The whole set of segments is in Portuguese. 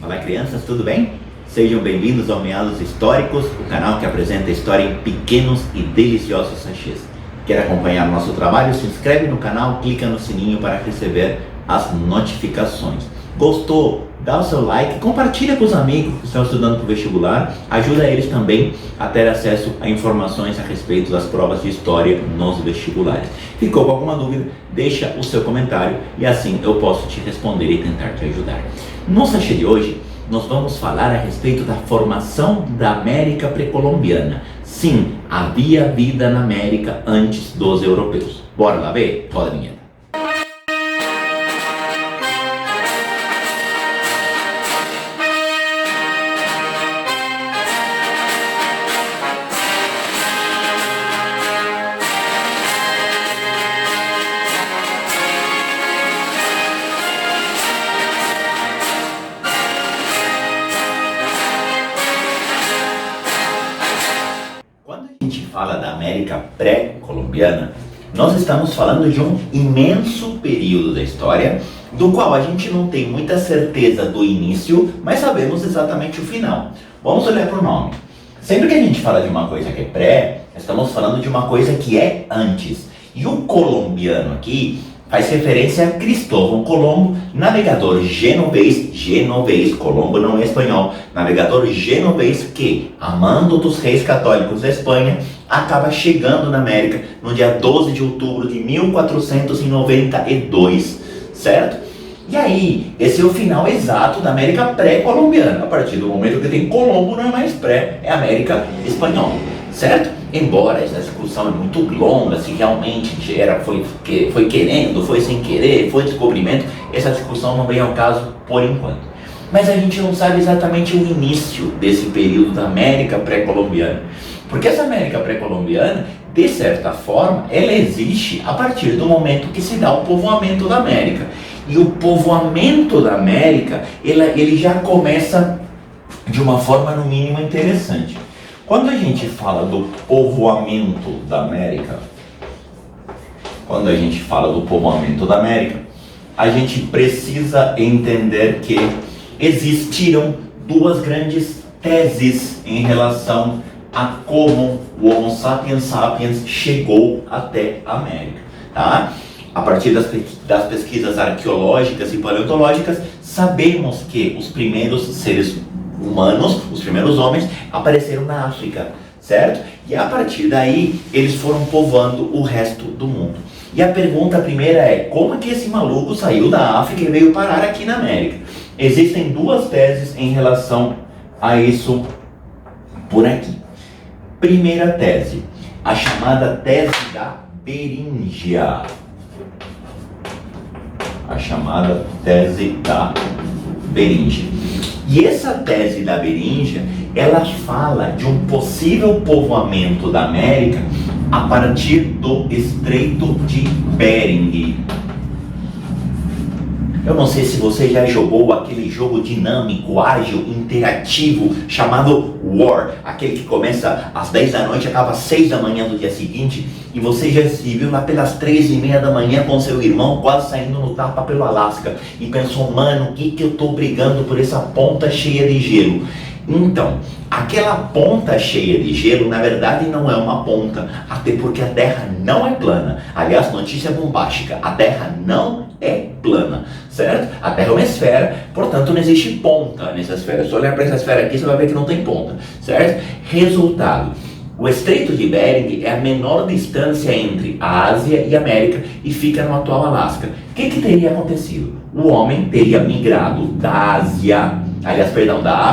Olá crianças, tudo bem? Sejam bem-vindos ao Meados Históricos, o canal que apresenta a história em pequenos e deliciosos sachês. Quer acompanhar nosso trabalho? Se inscreve no canal, clica no sininho para receber as notificações. Gostou? Dá o seu like, compartilha com os amigos que estão estudando para o vestibular, ajuda eles também a ter acesso a informações a respeito das provas de história nos vestibulares. Ficou com alguma dúvida? Deixa o seu comentário e assim eu posso te responder e tentar te ajudar. No sachê de hoje, nós vamos falar a respeito da formação da América pré-colombiana. Sim, havia vida na América antes dos europeus. Bora lá ver? Roda a vinheta. Quando a gente fala da América pré-colombiana, nós estamos falando de um imenso período da história, do qual a gente não tem muita certeza do início, mas sabemos exatamente o final. Vamos olhar para o nome. Sempre que a gente fala de uma coisa que é pré, estamos falando de uma coisa que é antes. E o colombiano aqui faz referência a Cristóvão Colombo, navegador genovês, Colombo não é espanhol, navegador genovês que, amando dos reis católicos da Espanha, acaba chegando na América no dia 12 de outubro de 1492, certo? E aí, esse é o final exato da América pré-colombiana. A partir do momento que tem Colombo, não é mais pré, é América espanhola, certo? Embora essa discussão é muito longa, se realmente foi querendo, foi sem querer, foi descobrimento, essa discussão não vem ao caso por enquanto. Mas a gente não sabe exatamente o início desse período da América pré-colombiana. Porque essa América pré-colombiana, de certa forma, ela existe a partir do momento que se dá o povoamento da América. E o povoamento da América, ele já começa de uma forma no mínimo interessante. Quando a gente fala do povoamento da América, a gente precisa entender que existiram duas grandes teses em relação a como o Homo sapiens sapiens chegou até a América, tá? A partir das pesquisas arqueológicas e paleontológicas, sabemos que os primeiros seres humanos, os primeiros homens, apareceram na África, certo? E a partir daí, eles foram povoando o resto do mundo. E a pergunta primeira é, como que esse maluco saiu da África e veio parar aqui na América? Existem duas teses em relação a isso por aqui. Primeira tese, a chamada tese da Beríngia. E essa tese da Beríngia, ela fala de um possível povoamento da América a partir do Estreito de Bering. Eu não sei se você já jogou aquele jogo dinâmico, ágil, interativo, chamado War. Aquele que começa às 10 da noite e acaba às 6 da manhã do dia seguinte. E você já se viu lá pelas 3:30 da manhã com seu irmão, quase saindo no tapa pelo Alasca. E pensou, mano, o que eu tô brigando por essa ponta cheia de gelo? Então, aquela ponta cheia de gelo, na verdade, não é uma ponta. Até porque a Terra não é plana. Aliás, notícia bombástica, a Terra não é plana, certo? A Terra é uma esfera, portanto não existe ponta nessa esfera. Se olhar para essa esfera aqui, você vai ver que não tem ponta, certo? Resultado, o Estreito de Bering é a menor distância entre a Ásia e a América e fica no atual Alasca. O que teria acontecido? O homem teria migrado da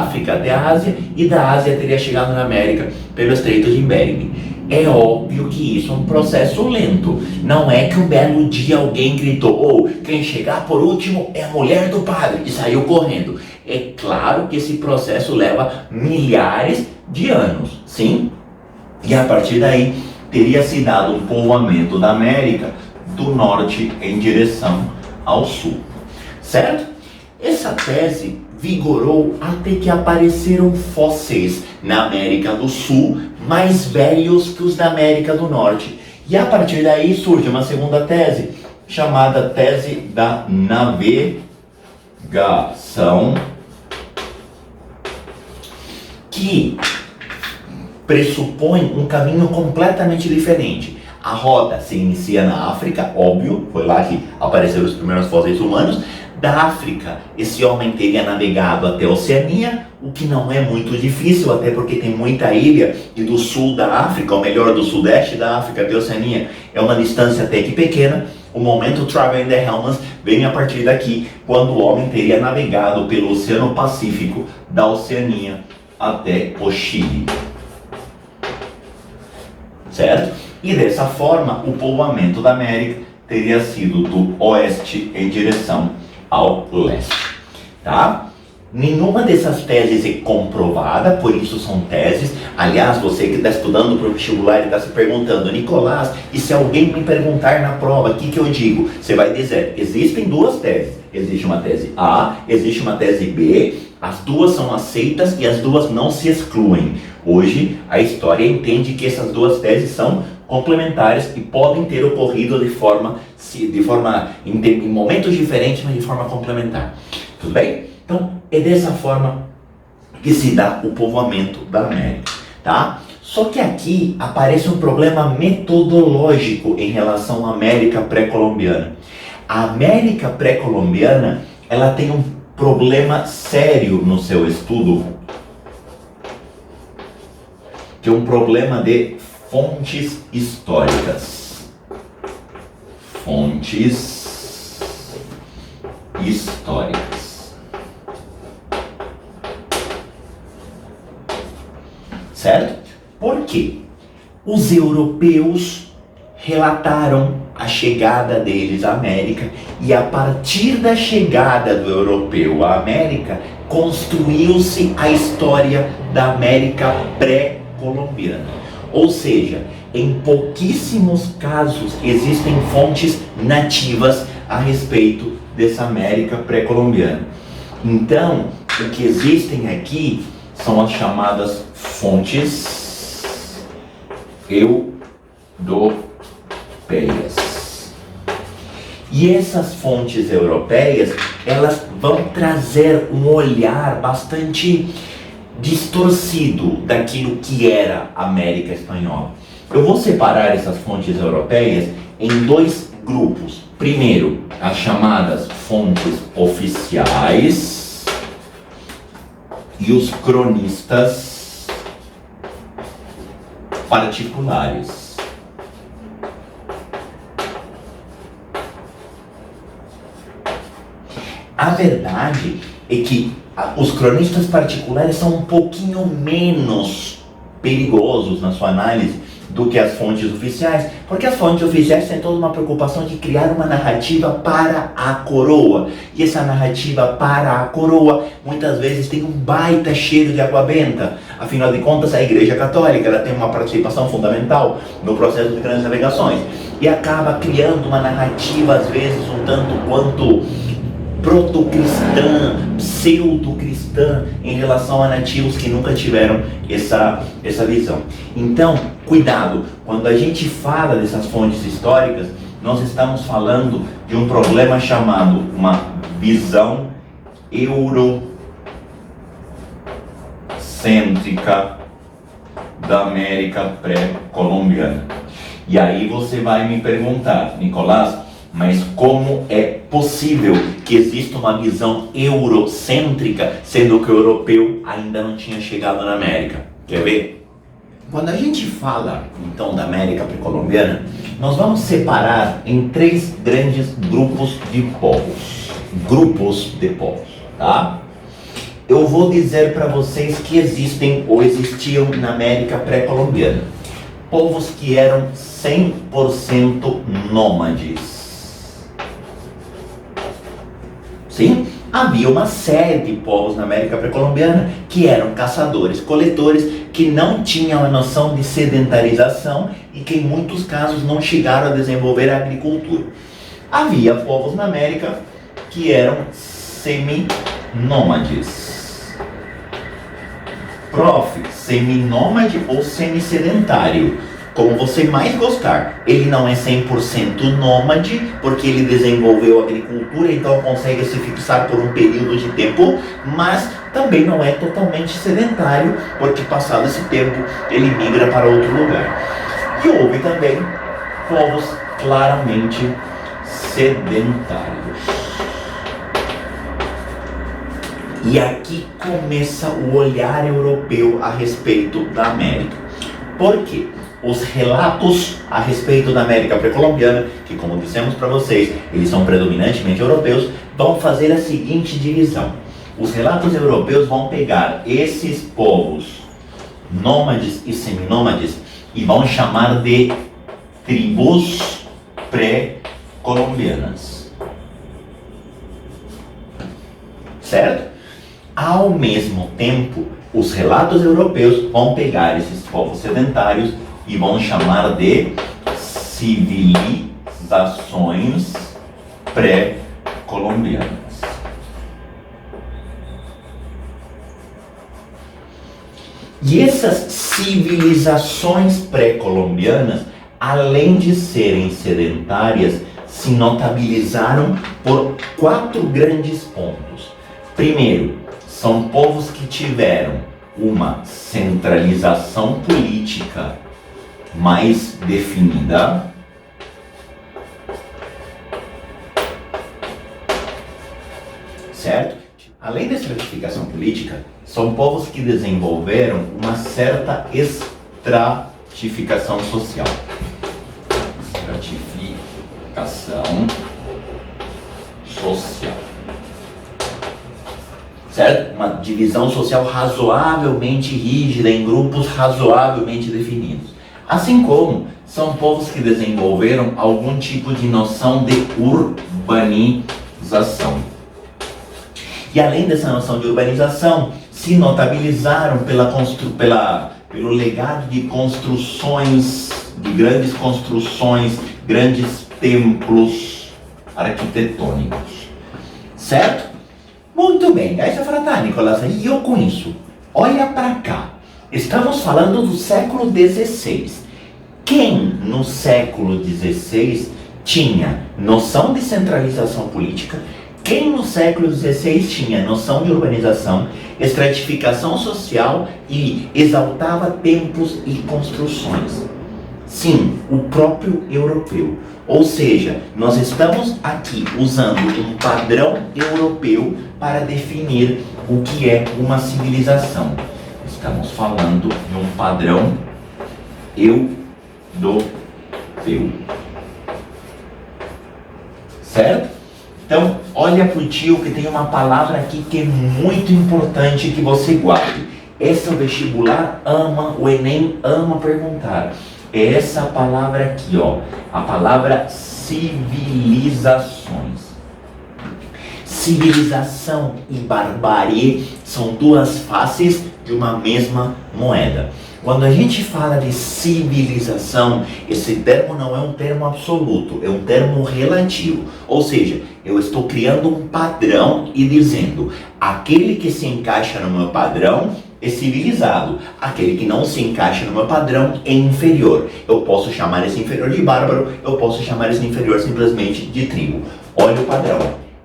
África até a Ásia, e da Ásia teria chegado na América pelo Estreito de Bering. É óbvio que isso é um processo lento. Não é que um belo dia alguém gritou, quem chegar por último é a mulher do padre, e saiu correndo. É claro que esse processo leva milhares de anos, sim? E a partir daí teria se dado um povoamento da América do norte em direção ao sul, certo? Essa tese vigorou até que apareceram fósseis na América do Sul mais velhos que os da América do Norte. E a partir daí surge uma segunda tese, chamada tese da navegação que pressupõe um caminho completamente diferente. A rota se inicia na África, óbvio, foi lá que apareceram os primeiros fósseis humanos. Da África, esse homem teria navegado até a Oceania, o que não é muito difícil, até porque tem muita ilha, e do sul da África, ou melhor, do sudeste da África até a Oceania, é uma distância até que pequena. O momento Travel in the Helmans vem a partir daqui, quando o homem teria navegado pelo Oceano Pacífico, da Oceania até o Chile. Certo? E dessa forma, o povoamento da América teria sido do oeste em direção ao leste, tá? Nenhuma dessas teses é comprovada, por isso são teses. Aliás, você que está estudando para o vestibular e está se perguntando, Nicolás, e se alguém me perguntar na prova, o que eu digo? Você vai dizer, existem duas teses. Existe uma tese A, existe uma tese B, as duas são aceitas e as duas não se excluem. Hoje, a história entende que essas duas teses são complementares e podem ter ocorrido em momentos diferentes, mas de forma complementar. Tudo bem? Então, é dessa forma que se dá o povoamento da América, tá? Só que aqui aparece um problema metodológico em relação à América pré-colombiana. A América pré-colombiana, ela tem um problema sério no seu estudo, que é um problema de fontes históricas. Fontes históricas. Certo? Por quê? Os europeus relataram a chegada deles à América e a partir da chegada do europeu à América construiu-se a história da América pré-colombiana. Ou seja, em pouquíssimos casos existem fontes nativas a respeito dessa América pré-colombiana. Então, o que existem aqui são as chamadas fontes europeias. E essas fontes europeias, elas vão trazer um olhar bastante distorcido daquilo que era a América Espanhola. Eu vou separar essas fontes europeias em dois grupos. Primeiro, as chamadas fontes oficiais e os cronistas particulares. A verdade é que os cronistas particulares são um pouquinho menos perigosos na sua análise do que as fontes oficiais, porque as fontes oficiais têm toda uma preocupação de criar uma narrativa para a coroa, e essa narrativa para a coroa muitas vezes tem um baita cheiro de água benta. Afinal de contas, a Igreja Católica ela tem uma participação fundamental no processo de grandes navegações e acaba criando uma narrativa às vezes um tanto quanto proto-cristã, pseudo-cristã em relação a nativos que nunca tiveram essa visão. Então, cuidado, quando a gente fala dessas fontes históricas, nós estamos falando de um problema chamado uma visão eurocêntrica da América pré-colombiana. E aí você vai me perguntar, Nicolás, mas como é possível que exista uma visão eurocêntrica, sendo que o europeu ainda não tinha chegado na América? Quer ver? Quando a gente fala, então, da América pré-colombiana, nós vamos separar em três grandes grupos de povos. Grupos de povos, tá? Eu vou dizer para vocês que existem ou existiam na América pré-colombiana povos que eram 100% nômades. Sim, havia uma série de povos na América pré-colombiana que eram caçadores-coletores, que não tinham a noção de sedentarização e que em muitos casos não chegaram a desenvolver a agricultura. Havia povos na América que eram seminômades. Prof, seminômade ou semissedentário? Como você mais gostar. Ele não é 100% nômade, porque ele desenvolveu agricultura, então consegue se fixar por um período de tempo, mas também não é totalmente sedentário, porque passado esse tempo ele migra para outro lugar. E houve também povos claramente sedentários. E aqui começa o olhar europeu a respeito da América. Por quê? Os relatos a respeito da América pré-colombiana, que como dissemos para vocês, eles são predominantemente europeus, vão fazer a seguinte divisão. Os relatos europeus vão pegar esses povos nômades e seminômades e vão chamar de tribos pré-colombianas. Certo? Ao mesmo tempo, os relatos europeus vão pegar esses povos sedentários e vão chamar de civilizações pré-colombianas. E essas civilizações pré-colombianas, além de serem sedentárias, se notabilizaram por 4 grandes pontos. Primeiro, são povos que tiveram uma centralização política mais definida. Certo? Além da estratificação política, são povos que desenvolveram uma certa estratificação social. Estratificação social. Certo? Uma divisão social razoavelmente rígida em grupos razoavelmente definidos. Assim como são povos que desenvolveram algum tipo de noção de urbanização. E além dessa noção de urbanização, se notabilizaram pelo legado de construções, de grandes construções, grandes templos arquitetônicos. Certo? Muito bem, aí você fala, tá, Nicolás, e eu com isso? Olha para cá, estamos falando do século XVI. Quem no século XVI tinha noção de centralização política? Quem no século XVI tinha noção de urbanização, estratificação social e exaltava templos e construções? Sim, o próprio europeu. Ou seja, nós estamos aqui usando um padrão europeu para definir o que é uma civilização. Estamos falando de um padrão europeu. Certo? Então, olha pro tio que tem uma palavra aqui que é muito importante que você guarde. Essa o vestibular ama, o Enem ama perguntar. É essa palavra aqui, ó. A palavra civilizações. Civilização e barbárie são 2 faces de uma mesma moeda. Quando a gente fala de civilização, esse termo não é um termo absoluto, é um termo relativo. Ou seja, eu estou criando um padrão e dizendo, aquele que se encaixa no meu padrão é civilizado, aquele que não se encaixa no meu padrão é inferior. Eu posso chamar esse inferior de bárbaro, eu posso chamar esse inferior simplesmente de tribo. Olha o padrão.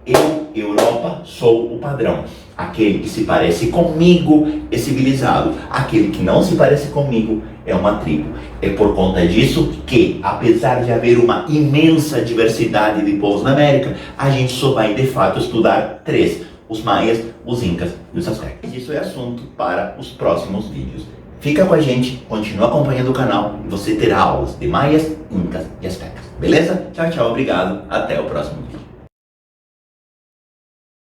Eu, Europa, sou o padrão. Aquele que se parece comigo é civilizado. Aquele que não se parece comigo é uma tribo. É por conta disso que, apesar de haver uma imensa diversidade de povos na América, a gente só vai de fato estudar 3. Os maias, os incas e os aztecas. Isso é assunto para os próximos vídeos. Fica com a gente, continua acompanhando o canal e você terá aulas de maias, incas e aztecas. Beleza? Tchau, tchau, obrigado. Até o próximo vídeo.